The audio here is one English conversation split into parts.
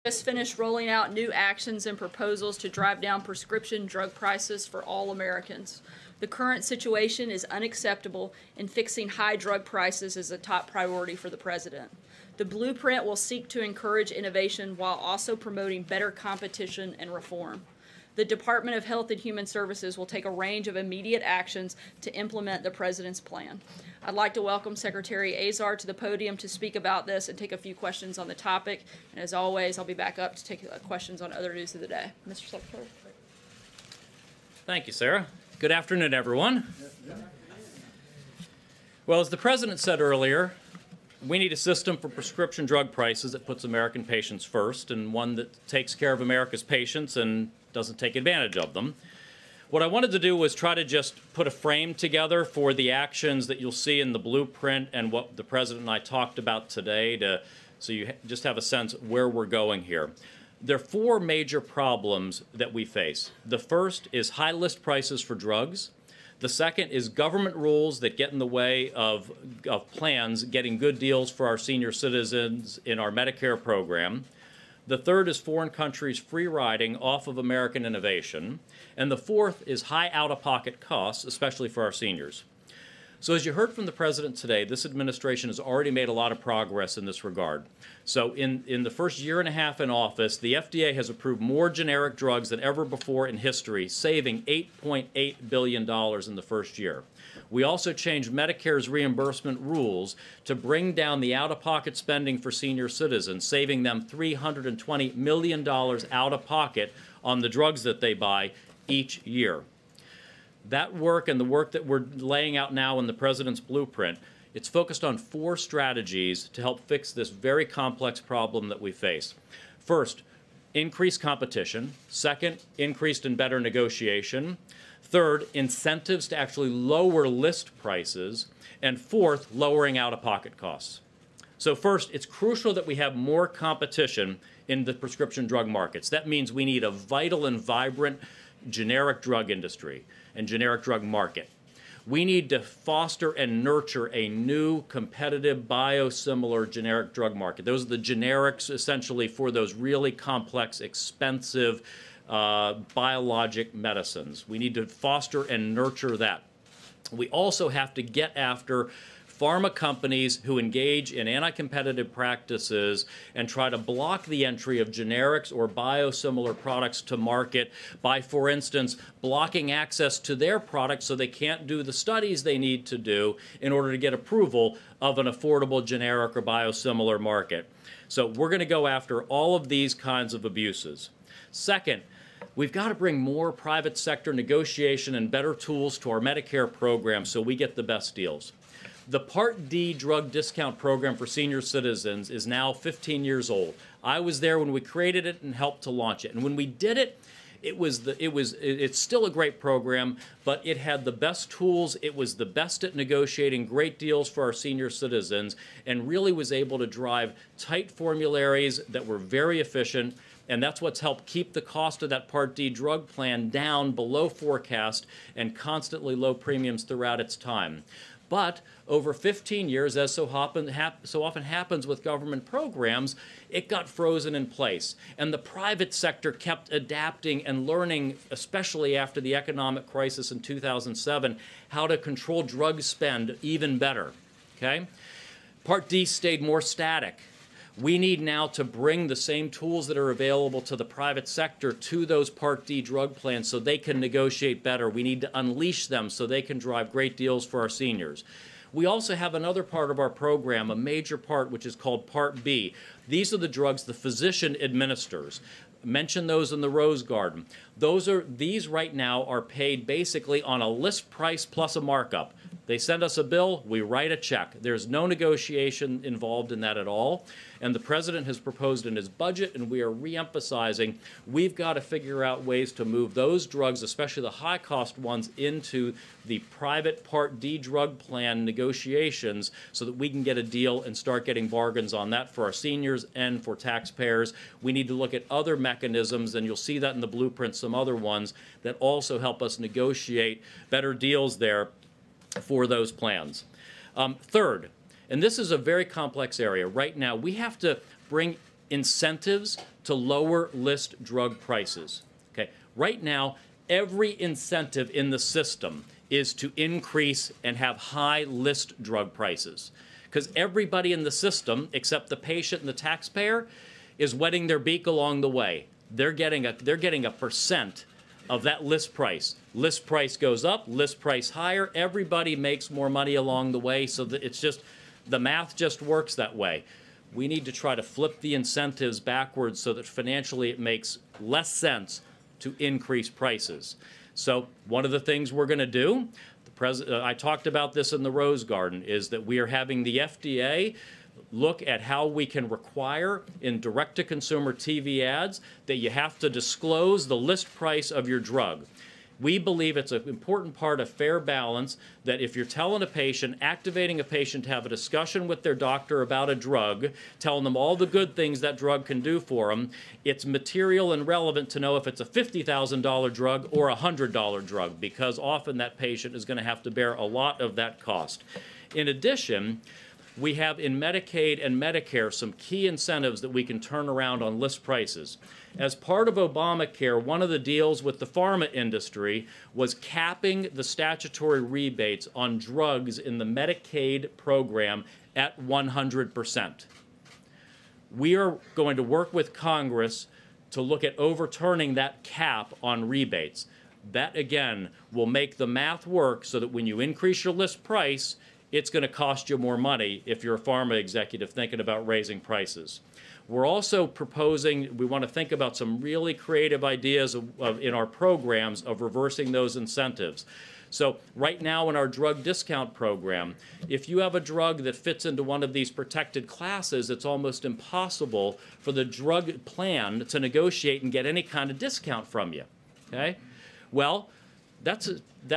Just finished rolling out new actions and proposals to drive down prescription drug prices for all Americans. The current situation is unacceptable, and fixing high drug prices is a top priority for the President. The blueprint will seek to encourage innovation while also promoting better competition and reform. The Department of Health and Human Services will take a range of immediate actions to implement the President's plan. I'd like to welcome Secretary Azar to the podium to speak about this and take a few questions on the topic. And as always, I'll be back up to take questions on other news of the day. Mr. Secretary. Thank you, Sarah. Good afternoon, everyone. Well, as the President said earlier, we need a system for prescription drug prices that puts American patients first, and one that takes care of America's patients and doesn't take advantage of them. What I wanted to do was try to just put a frame together for the actions that you'll see in the blueprint and what the President and I talked about today, so you just have a sense where we're going here. There are four major problems that we face. The first is high list prices for drugs. The second is government rules that get in the way of plans getting good deals for our senior citizens in our Medicare program. The third is foreign countries free riding off of American innovation. And the fourth is high out-of-pocket costs, especially for our seniors. So as you heard from the President today, this administration has already made a lot of progress in this regard. So in the first year and a half in office, the FDA has approved more generic drugs than ever before in history, saving $8.8 billion in the first year. We also changed Medicare's reimbursement rules to bring down the out-of-pocket spending for senior citizens, saving them $320 million out of pocket on the drugs that they buy each year. That work and the work that we're laying out now in the President's blueprint, it's focused on four strategies to help fix this very complex problem that we face. First, increased competition. Second, increased and better negotiation. Third, incentives to actually lower list prices. And fourth, lowering out-of-pocket costs. So first, it's crucial that we have more competition in the prescription drug markets. That means we need a vital and vibrant generic drug industry and generic drug market. We need to foster and nurture a new competitive biosimilar generic drug market. Those are the generics essentially for those really complex, expensive biologic medicines. We need to foster and nurture that. We also have to get after pharma companies who engage in anti-competitive practices and try to block the entry of generics or biosimilar products to market by, for instance, blocking access to their products so they can't do the studies they need to do in order to get approval of an affordable generic or biosimilar market. So we're going to go after all of these kinds of abuses. Second, we've got to bring more private sector negotiation and better tools to our Medicare program so we get the best deals. The Part D drug discount program for senior citizens is now 15 years old. I was there when we created it and helped to launch it. And when we did it, it's still a great program, but it had the best tools. It was the best at negotiating great deals for our senior citizens and really was able to drive tight formularies that were very efficient. And that's what's helped keep the cost of that Part D drug plan down below forecast and constantly low premiums throughout its time. But over 15 years, as so often happens with government programs, it got frozen in place. And the private sector kept adapting and learning, especially after the economic crisis in 2007, how to control drug spend even better. Okay? Part D stayed more static. We need now to bring the same tools that are available to the private sector to those Part D drug plans so they can negotiate better. We need to unleash them so they can drive great deals for our seniors. We also have another part of our program, a major part, which is called Part B. These are the drugs the physician administers. Mention those in the Rose Garden. These right now are paid basically on a list price plus a markup. They send us a bill, we write a check. There's no negotiation involved in that at all. And the President has proposed in his budget, and we are reemphasizing, we've got to figure out ways to move those drugs, especially the high-cost ones, into the private Part D drug plan negotiations so that we can get a deal and start getting bargains on that for our seniors and for taxpayers. We need to look at other mechanisms, and you'll see that in the blueprint, some other ones that also help us negotiate better deals there for those plans. Third, and this is a very complex area. Right now, we have to bring incentives to lower list drug prices. Okay, right now, every incentive in the system is to increase and have high list drug prices, because everybody in the system, except the patient and the taxpayer, is wetting their beak along the way. They're getting a percent of that list price. List price goes up, list price higher. Everybody makes more money along the way, so that it's just, the math just works that way. We need to try to flip the incentives backwards so that financially it makes less sense to increase prices. So one of the things we're going to do, I talked about this in the Rose Garden, is that we are having the FDA look at how we can require in direct-to-consumer TV ads that you have to disclose the list price of your drug. We believe it's an important part of fair balance that if you're telling a patient, activating a patient to have a discussion with their doctor about a drug, telling them all the good things that drug can do for them, it's material and relevant to know if it's a $50,000 drug or a $100 drug, because often that patient is going to have to bear a lot of that cost. In addition, we have in Medicaid and Medicare some key incentives that we can turn around on list prices. As part of Obamacare, one of the deals with the pharma industry was capping the statutory rebates on drugs in the Medicaid program at 100%. We are going to work with Congress to look at overturning that cap on rebates. That, again, will make the math work so that when you increase your list price, it's going to cost you more money if you're a pharma executive thinking about raising prices. We're also proposing, we want to think about some really creative ideas in our programs of reversing those incentives. So right now in our drug discount program, if you have a drug that fits into one of these protected classes, it's almost impossible for the drug plan to negotiate and get any kind of discount from you. Okay? Well, that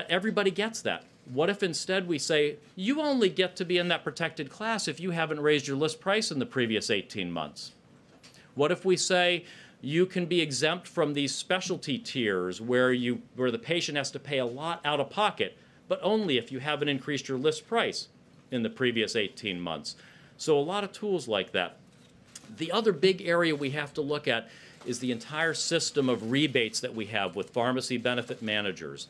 everybody gets that. What if instead we say, you only get to be in that protected class if you haven't raised your list price in the previous 18 months? What if we say, you can be exempt from these specialty tiers where the patient has to pay a lot out of pocket, but only if you haven't increased your list price in the previous 18 months? So a lot of tools like that. The other big area we have to look at is the entire system of rebates that we have with pharmacy benefit managers.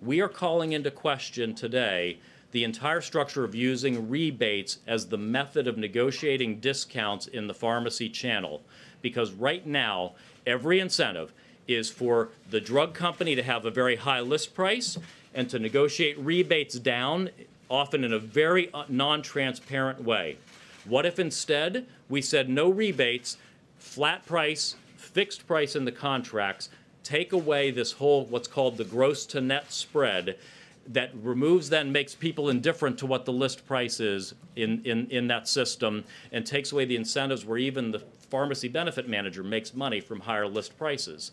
We are calling into question today the entire structure of using rebates as the method of negotiating discounts in the pharmacy channel. Because right now, every incentive is for the drug company to have a very high list price and to negotiate rebates down, often in a very non-transparent way. What if instead we said no rebates, flat price, fixed price in the contracts, take away this whole what's called the gross to net spread that removes then makes people indifferent to what the list price is in that system, and takes away the incentives where even the pharmacy benefit manager makes money from higher list prices.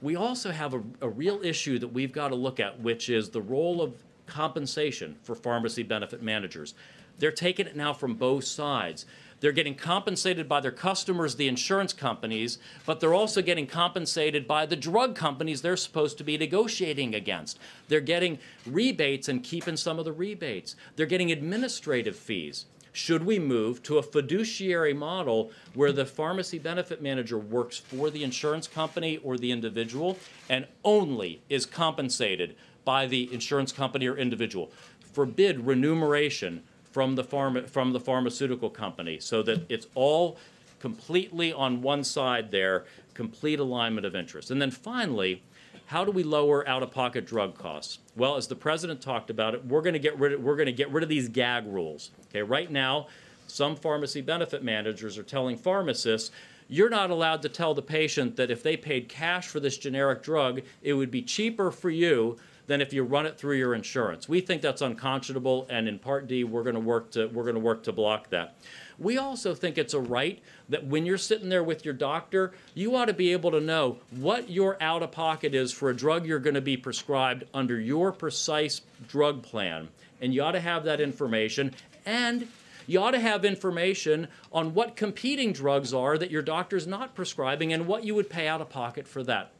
We also have a real issue that we've got to look at, which is the role of compensation for pharmacy benefit managers. They're taking it now from both sides. They're getting compensated by their customers, the insurance companies, but they're also getting compensated by the drug companies they're supposed to be negotiating against. They're getting rebates and keeping some of the rebates. They're getting administrative fees. Should we move to a fiduciary model where the pharmacy benefit manager works for the insurance company or the individual and only is compensated by the insurance company or individual? Forbid remuneration from the pharmaceutical company, so that it's all completely on one side there, complete alignment of interest. And then finally, how do we lower out-of-pocket drug costs? Well, as the president talked about it, we're going to get rid of these gag rules. Okay, right now, some pharmacy benefit managers are telling pharmacists, you're not allowed to tell the patient that if they paid cash for this generic drug, it would be cheaper for you than if you run it through your insurance. We think that's unconscionable, and in Part D, we're going to work to block that. We also think it's a right that when you're sitting there with your doctor, you ought to be able to know what your out-of-pocket is for a drug you're going to be prescribed under your precise drug plan. And you ought to have that information, and you ought to have information on what competing drugs are that your doctor's not prescribing and what you would pay out-of-pocket for that.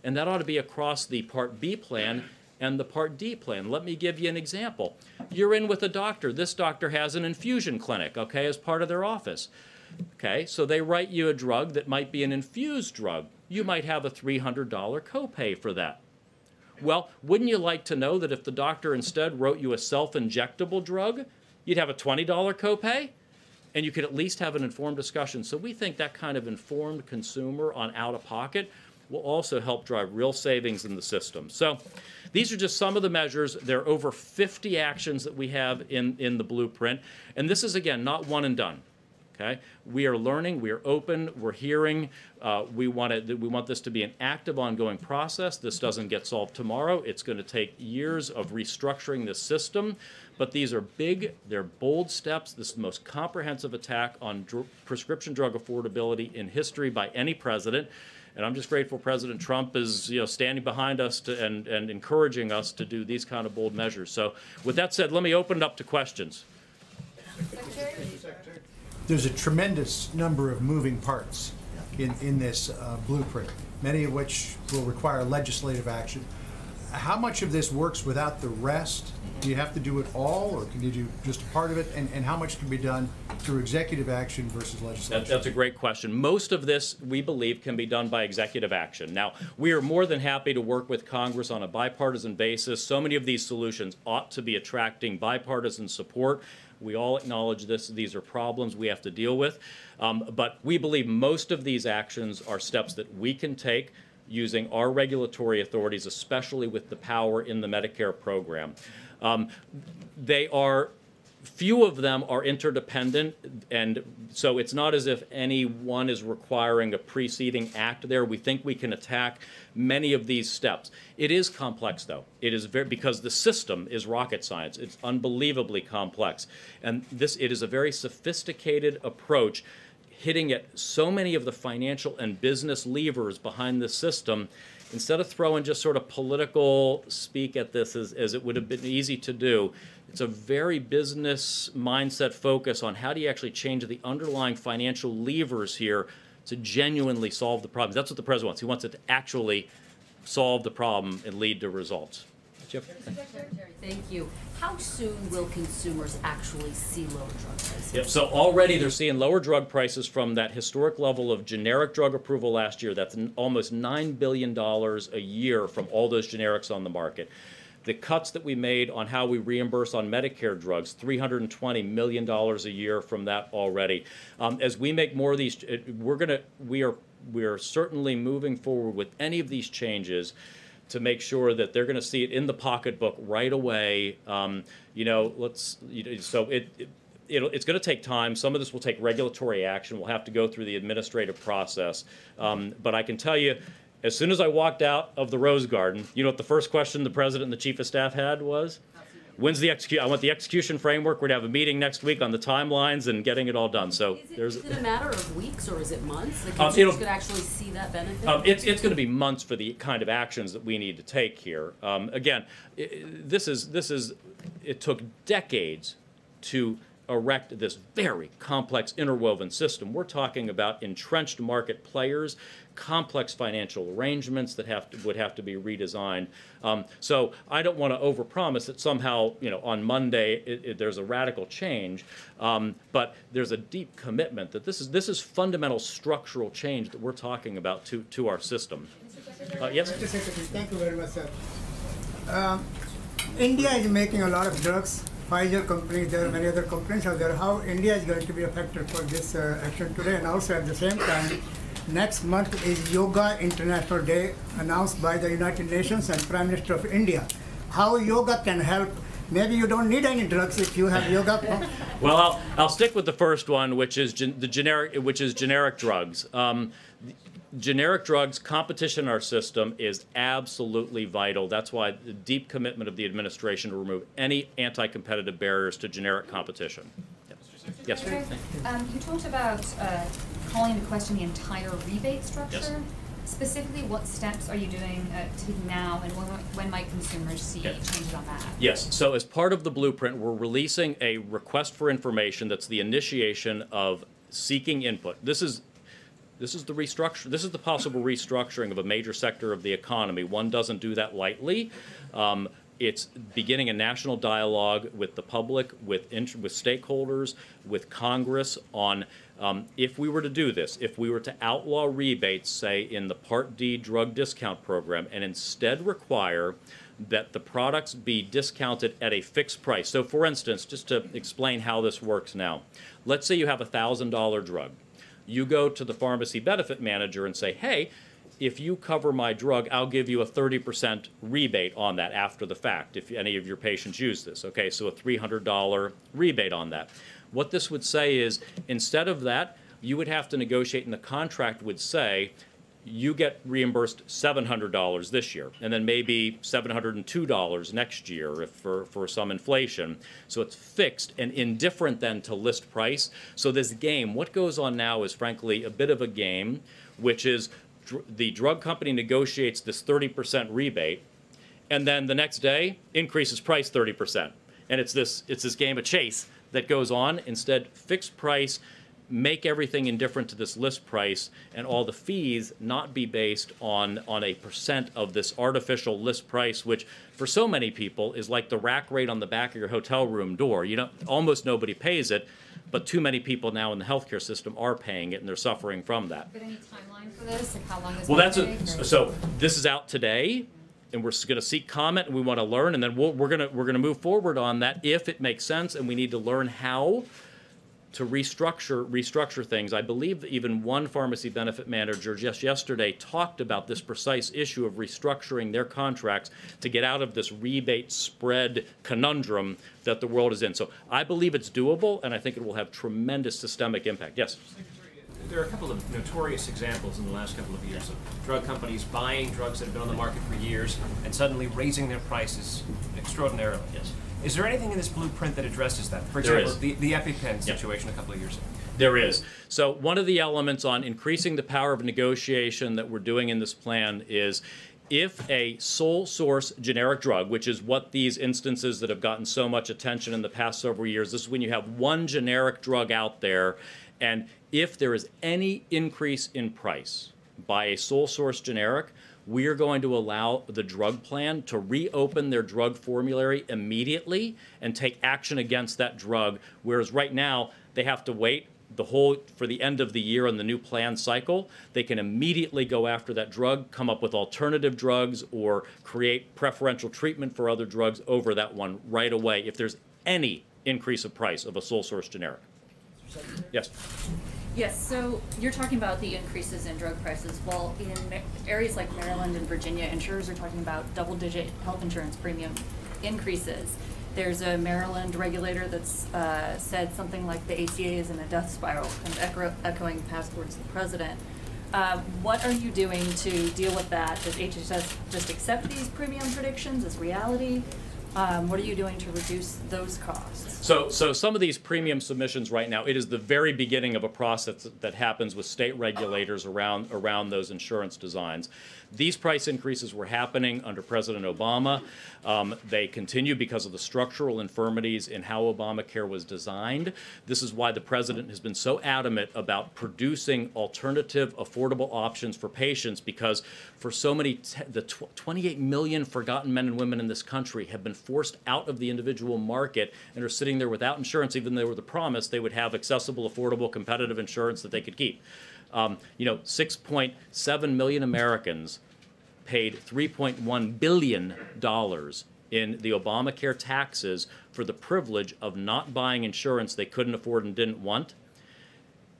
And that ought to be across the Part B plan and the Part D plan. Let me give you an example. You're in with a doctor. This doctor has an infusion clinic, okay, as part of their office. Okay, so they write you a drug that might be an infused drug. You might have a $300 copay for that. Well, wouldn't you like to know that if the doctor instead wrote you a self-injectable drug, you'd have a $20 copay? And you could at least have an informed discussion. So we think that kind of informed consumer on out-of-pocket will also help drive real savings in the system. So these are just some of the measures. There are over 50 actions that we have in the blueprint. And this is, again, not one and done. Okay? We are learning, we are open, we're hearing. We want this to be an active, ongoing process. This doesn't get solved tomorrow. It's going to take years of restructuring this system. But these are big, they're bold steps. This is the most comprehensive attack on prescription drug affordability in history by any president. And I'm just grateful President Trump is standing behind us and encouraging us to do these kind of bold measures. So with that said, let me open it up to questions. There's a tremendous number of moving parts in this blueprint, many of which will require legislative action. How much of this works without the rest? Do you have to do it all, or can you do just a part of it? And how much can be done through executive action versus legislation? That's a great question. Most of this, we believe, can be done by executive action. Now, we are more than happy to work with Congress on a bipartisan basis. So many of these solutions ought to be attracting bipartisan support. We all acknowledge this. These are problems we have to deal with. But we believe most of these actions are steps that we can take using our regulatory authorities, especially with the power in the Medicare program. Few of them are interdependent, and so it's not as if any one is requiring a preceding act there. We think we can attack many of these steps. It is complex, though. It is because the system is rocket science. It's unbelievably complex. And it is a very sophisticated approach, hitting at so many of the financial and business levers behind the system. Instead of throwing just sort of political speak at this as it would have been easy to do, it's a very business mindset focus on how do you actually change the underlying financial levers here to genuinely solve the problems. That's what the president wants. He wants it to actually solve the problem and lead to results. Jeff? Thank you. How soon will consumers actually see lower drug prices? Yep. So already they're seeing lower drug prices from that historic level of generic drug approval last year. That's almost $9 billion a year from all those generics on the market. The cuts that we made on how we reimburse on Medicare drugs, $320 million a year from that already. As we make more of these, we are certainly moving forward with any of these changes to make sure that they're going to see it in the pocketbook right away. It's going to take time. Some of this will take regulatory action. We'll have to go through the administrative process. But I can tell you, as soon as I walked out of the Rose Garden, you know what the first question the president and the chief of staff had was? When's the execution? I want the execution framework. We're going to have a meeting next week on the timelines and getting it all done. So is it a matter of weeks or is it months? The consumers could actually see that benefit? It's going to be months for the kind of actions that we need to take here. Again, it took decades to erect this very complex interwoven system. We're talking about entrenched market players, complex financial arrangements that would have to be redesigned. So I don't want to overpromise that somehow, on Monday there's a radical change, but there's a deep commitment that this is fundamental structural change that we're talking about to our system. Yes? Thank you very much, sir. India is making a lot of drugs. Pfizer company, there are many other companies out there. How India is going to be affected for this action today? And also at the same time, next month is Yoga International Day announced by the United Nations and Prime Minister of India. How yoga can help? Maybe you don't need any drugs if you have yoga. Well, I'll stick with the first one, which is generic drugs. Generic drugs, competition in our system is absolutely vital. That's why the deep commitment of the administration to remove any anti-competitive barriers to generic competition. Yes. You talked about calling into question the entire rebate structure. Yes. Specifically, what steps are you doing now, and when might consumers see changes on that? Yes. So as part of the blueprint, we're releasing a request for information that's the initiation of seeking input. This is the restructure. This is the possible restructuring of a major sector of the economy. One doesn't do that lightly. It's beginning a national dialogue with the public, with stakeholders, with Congress on If we were to do this, if we were to outlaw rebates, say, in the Part D drug discount program, and instead require that the products be discounted at a fixed price. So, for instance, just to explain how this works now, let's say you have a $1,000 drug. You go to the pharmacy benefit manager and say, hey, if you cover my drug, I'll give you a 30% rebate on that after the fact, if any of your patients use this. Okay, so a $300 rebate on that. What this would say is, instead of that, you would have to negotiate, and the contract would say, you get reimbursed $700 this year, and then maybe $702 next year if for some inflation. So it's fixed and indifferent then to list price. So this game, what goes on now is frankly a bit of a game, which is the drug company negotiates this 30% rebate, and then the next day increases price 30%. And it's this game of chase that goes on. Instead, fixed price, make everything indifferent to this list price, and all the fees not be based on a percent of this artificial list price, which for so many people is like the rack rate on the back of your hotel room door. You know, almost nobody pays it, but too many people now in the healthcare system are paying it, and they're suffering from that. But any timeline for this? Like how long this Well, might take? so this is out today, and we're going to seek comment, and we want to learn, and then we're going to move forward on that if it makes sense, and we need to learn how to restructure things. I believe that even one pharmacy benefit manager just yesterday talked about this precise issue of restructuring their contracts to get out of this rebate spread conundrum that the world is in. So I believe it's doable, and I think it will have tremendous systemic impact. Yes? There are a couple of notorious examples in the last couple of years of drug companies buying drugs that have been on the market for years and suddenly raising their prices extraordinarily. Yes. Is there anything in this blueprint that addresses that? For There example, is. the EpiPen situation a couple of years ago. There is. So one of the elements on increasing the power of negotiation that we're doing in this plan is if a sole source generic drug, which is what these instances that have gotten so much attention in the past several years, this is when you have one generic drug out there, and if there is any increase in price by a sole source generic, we are going to allow the drug plan to reopen their drug formulary immediately and take action against that drug, whereas right now they have to wait for the end of the year on the new plan cycle. They can immediately go after that drug, come up with alternative drugs, or create preferential treatment for other drugs over that one right away if there's any increase of price of a sole source generic. Yes. Yes, so you're talking about the increases in drug prices. Well, in areas like Maryland and Virginia, insurers are talking about double-digit health insurance premium increases. There's a Maryland regulator that's said something like the ACA is in a death spiral, kind of echoing past words of the president. What are you doing to deal with that? Does HHS just accept these premium predictions as reality? What are you doing to reduce those costs? So some of these premium submissions right now, it is the very beginning of a process that happens with state regulators around those insurance designs. These price increases were happening under President Obama. They continue because of the structural infirmities in how Obamacare was designed. This is why the president has been so adamant about producing alternative, affordable options for patients, because for so many, the 28 million forgotten men and women in this country have been forced out of the individual market and are sitting there without insurance, even though they were the promise they would have accessible, affordable, competitive insurance that they could keep. 6.7 million Americans paid $3.1 billion in the Obamacare taxes for the privilege of not buying insurance they couldn't afford and didn't want.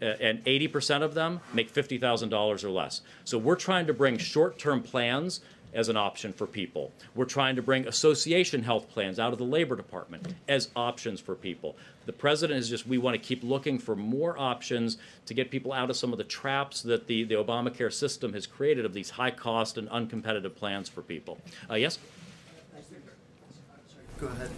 And 80% of them make $50,000 or less. So we're trying to bring short-term plans as an option for people. We're trying to bring association health plans out of the Labor Department as options for people. The president is we want to keep looking for more options to get people out of some of the traps that the Obamacare system has created of these high-cost and uncompetitive plans for people. Yes? Go ahead.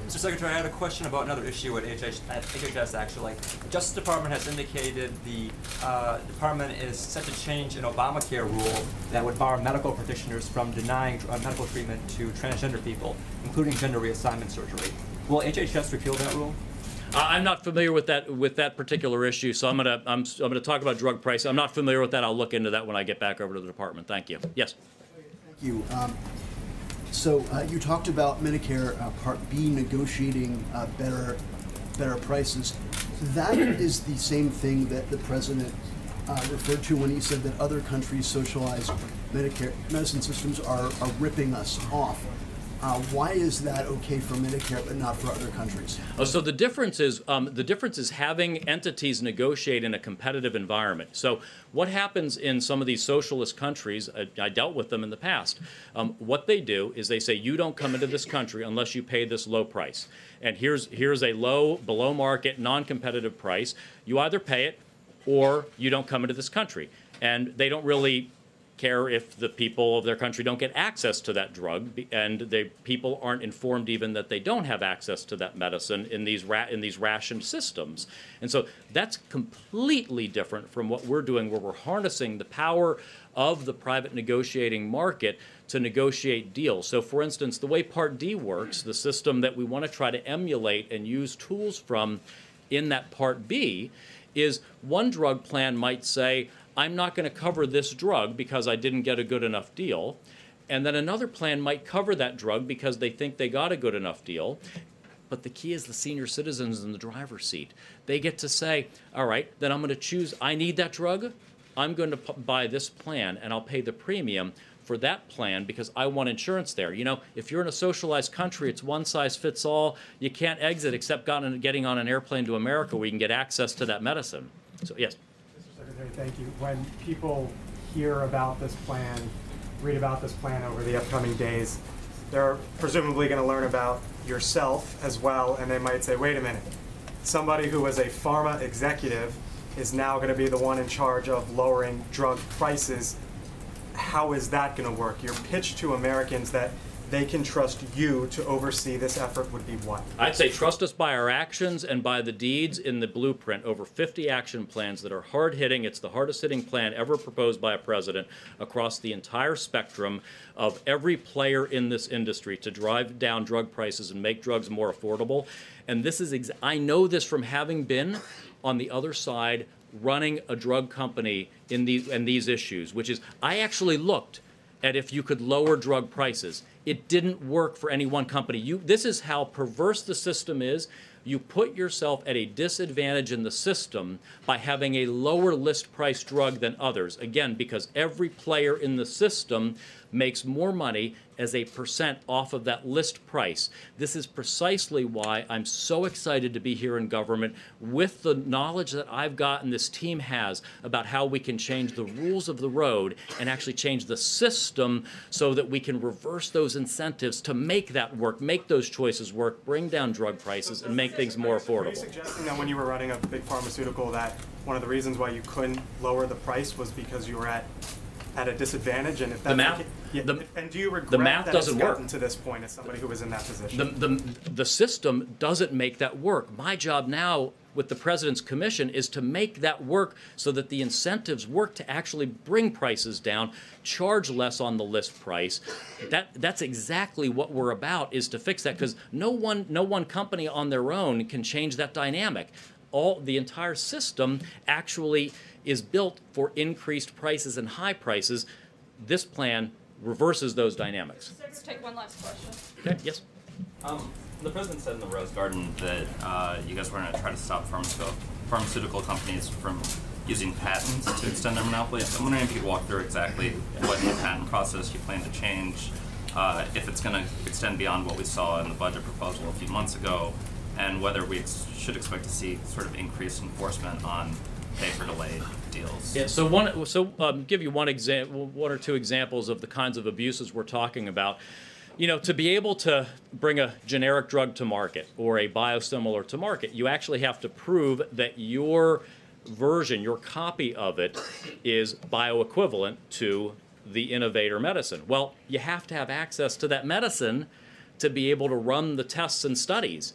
Mr. Secretary, I had a question about another issue at HHS, actually. The Justice Department has indicated the department is set to change an Obamacare rule that would bar medical practitioners from denying medical treatment to transgender people, including gender reassignment surgery. Will HHS repeal that rule? I'm not familiar with that particular issue, so I'm gonna talk about drug pricing. I'm not familiar with that. I'll look into that when I get back over to the department. Thank you. Yes. Thank you. So you talked about Medicare Part B negotiating better prices. that is the same thing that the president referred to when he said that other countries' socialized Medicare medicine systems are ripping us off. Why is that okay for Medicare but not for other countries? Oh, so the difference is having entities negotiate in a competitive environment. So what happens in some of these socialist countries, I dealt with them in the past, what they do is they say, you don't come into this country unless you pay this low price. And here's a low, below market, non-competitive price. You either pay it or you don't come into this country. And they don't really care if the people of their country don't get access to that drug, and the people aren't informed even that they don't have access to that medicine in these rationed systems. And so that's completely different from what we're doing, where we're harnessing the power of the private negotiating market to negotiate deals. So for instance, the way Part D works, the system that we want to try to emulate and use tools from in that Part B, is one drug plan might say, I'm not going to cover this drug because I didn't get a good enough deal. And then another plan might cover that drug because they think they got a good enough deal. But the key is the senior citizens in the driver's seat. They get to say, all right, then I'm going to choose, I need that drug. I'm going to buy this plan and I'll pay the premium for that plan because I want insurance there. You know, if you're in a socialized country, it's one size fits all. You can't exit except getting on an airplane to America where you can get access to that medicine. So, yes. Thank you. When people hear about this plan, read about this plan over the upcoming days, they're presumably going to learn about yourself as well, and they might say, wait a minute, somebody who was a pharma executive is now going to be the one in charge of lowering drug prices. How is that going to work? Your pitch to Americans that they can trust you to oversee this effort would be what? I'd say trust us by our actions and by the deeds in the blueprint. Over 50 action plans that are hard-hitting. It's the hardest-hitting plan ever proposed by a president across the entire spectrum of every player in this industry to drive down drug prices and make drugs more affordable. And this is, I know this from having been on the other side running a drug company in these issues, which is, I actually looked at if you could lower drug prices. It didn't work for any one company. This is how perverse the system is. You put yourself at a disadvantage in the system by having a lower list price drug than others. Again, because every player in the system makes more money as a percent off of that list price. This is precisely why I'm so excited to be here in government with the knowledge that I've got and this team has about how we can change the rules of the road and actually change the system so that we can reverse those incentives to make that work, make those choices work, bring down drug prices, and make things more affordable. Are you suggesting that when you were running a big pharmaceutical that one of the reasons why you couldn't lower the price was because you were at a disadvantage? And if that's and do you regret the math that doesn't it's gotten work to this point as somebody who was in that position? The system doesn't make that work. My job now with the President's Commission is to make that work so that the incentives work to actually bring prices down, charge less on the list price. That's exactly what we're about, is to fix that, because no one company on their own can change that dynamic. The entire system actually is built for increased prices and high prices. This plan reverses those dynamics. Let's take one last question. Okay, yes? The president said in the Rose Garden that you guys were going to try to stop pharmaceutical companies from using patents to extend their monopoly. I'm wondering if you could walk through exactly what the patent process you plan to change, if it's going to extend beyond what we saw in the budget proposal a few months ago, and whether we should expect to see sort of increased enforcement on pay-for-delay deals. Yeah. Give you one or two examples of the kinds of abuses we're talking about. You know, to be able to bring a generic drug to market or a biosimilar to market, you actually have to prove that your version, your copy of it, is bioequivalent to the innovator medicine. Well, you have to have access to that medicine to be able to run the tests and studies.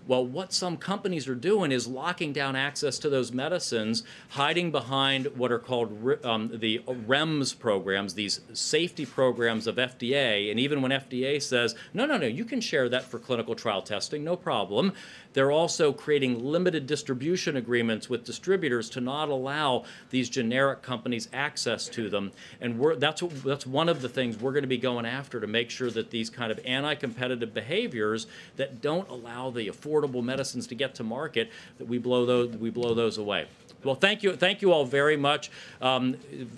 Well, what some companies are doing is locking down access to those medicines, hiding behind what are called the REMS programs, these safety programs of FDA. And even when FDA says, no, you can share that for clinical trial testing, no problem, they're also creating limited distribution agreements with distributors to not allow these generic companies access to them. And that's one of the things we're going to be going after to make sure that these kind of anti-competitive behaviors that don't allow the affordability affordable medicines to get to market, that we blow those away. Well, thank you all very much. A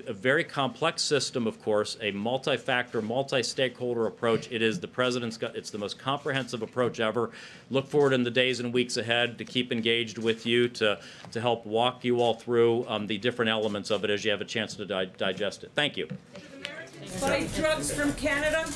very complex system, of course, a multi-factor, multi-stakeholder approach. It is the president's, it's the most comprehensive approach ever. Look forward in the days and weeks ahead to keep engaged with you, to help walk you all through the different elements of it as you have a chance to digest it. Thank you. Buy drugs from Canada.